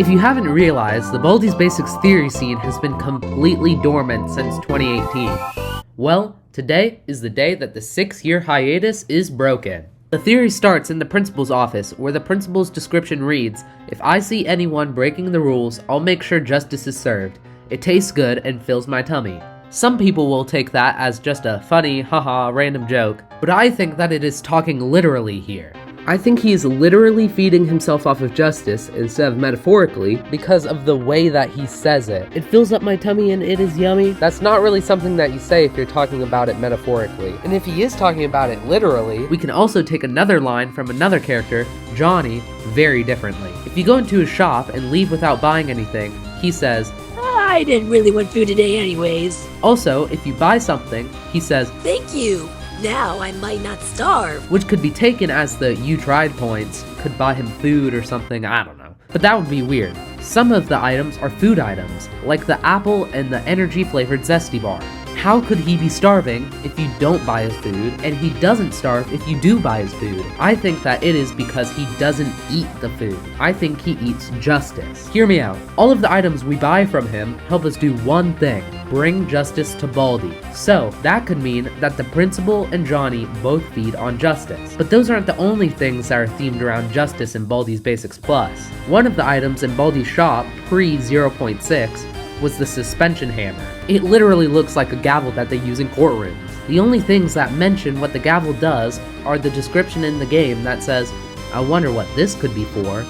If you haven't realized, the Baldi's Basics theory scene has been completely dormant since 2018. Well, today is the day that the 6-year hiatus is broken. The theory starts in the principal's office, where the principal's description reads, "If I see anyone breaking the rules, I'll make sure justice is served. It tastes good and fills my tummy." Some people will take that as just a funny, haha, random joke, but I think that it is talking literally here. I think he is literally feeding himself off of justice instead of metaphorically because of the way that he says it. It fills up my tummy and it is yummy. That's not really something that you say if you're talking about it metaphorically. And if he is talking about it literally, we can also take another line from another character, Johnny, very differently. If you go into a shop and leave without buying anything, he says, "I didn't really want food today anyways." Also, if you buy something, he says, "Thank you. Now I might not starve." Which could be taken as the "you tried" points, could buy him food or something, I don't know. But that would be weird. Some of the items are food items, like the apple and the energy-flavored Zesty Bar. How could he be starving if you don't buy his food, and he doesn't starve if you do buy his food? I think that it is because he doesn't eat the food. I think he eats justice. Hear me out. All of the items we buy from him help us do one thing: bring justice to Baldi. So, that could mean that the principal and Johnny both feed on justice. But those aren't the only things that are themed around justice in Baldi's Basics Plus. One of the items in Baldi's shop, pre-0.6, was the suspension hammer. It literally looks like a gavel that they use in courtrooms. The only things that mention what the gavel does are the description in the game that says, "I wonder what this could be for,"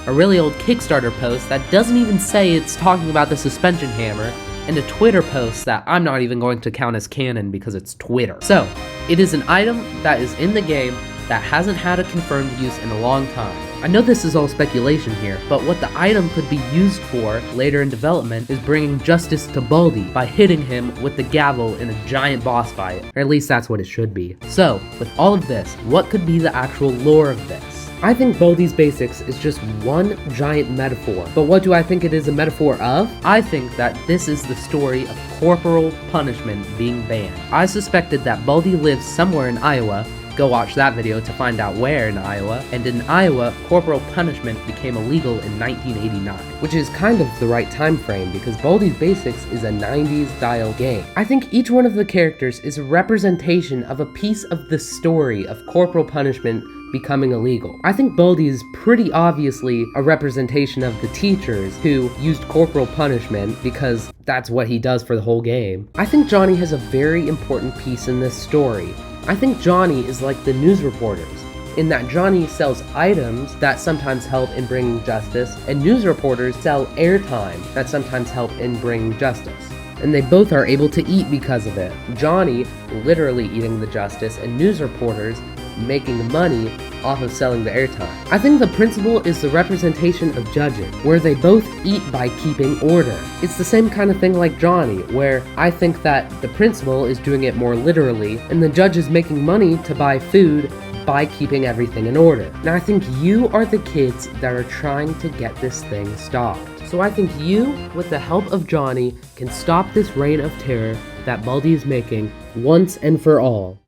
a really old Kickstarter post that doesn't even say it's talking about the suspension hammer, and a Twitter post that I'm not even going to count as canon because it's Twitter. So, it is an item that is in the game that hasn't had a confirmed use in a long time. I know this is all speculation here, but what the item could be used for later in development is bringing justice to Baldi by hitting him with the gavel in a giant boss fight, or at least that's what it should be. So, with all of this, what could be the actual lore of this? I think Baldi's Basics is just one giant metaphor, but what do I think it is a metaphor of? I think that this is the story of corporal punishment being banned. I suspected that Baldi lives somewhere in Iowa. Go watch that video to find out where in Iowa. And in Iowa, corporal punishment became illegal in 1989. Which is kind of the right time frame because Baldi's Basics is a 90s style game. I think each one of the characters is a representation of a piece of the story of corporal punishment becoming illegal. I think Baldi is pretty obviously a representation of the teachers who used corporal punishment because that's what he does for the whole game. I think Johnny has a very important piece in this story. I think Johnny is like the news reporters, in that Johnny sells items that sometimes help in bringing justice, and news reporters sell airtime that sometimes help in bringing justice. And they both are able to eat because of it. Johnny literally eating the justice, and news reporters making money off of selling the airtime. I think the principal is the representation of Judgement, where they both eat by keeping order. It's the same kind of thing like Johnny, where I think that the principal is doing it more literally, and the judge is making money to buy food by keeping everything in order. Now I think you are the kids that are trying to get this thing stopped. So I think you, with the help of Johnny, can stop this reign of terror that Baldi is making once and for all.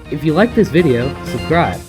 If you like this video, subscribe.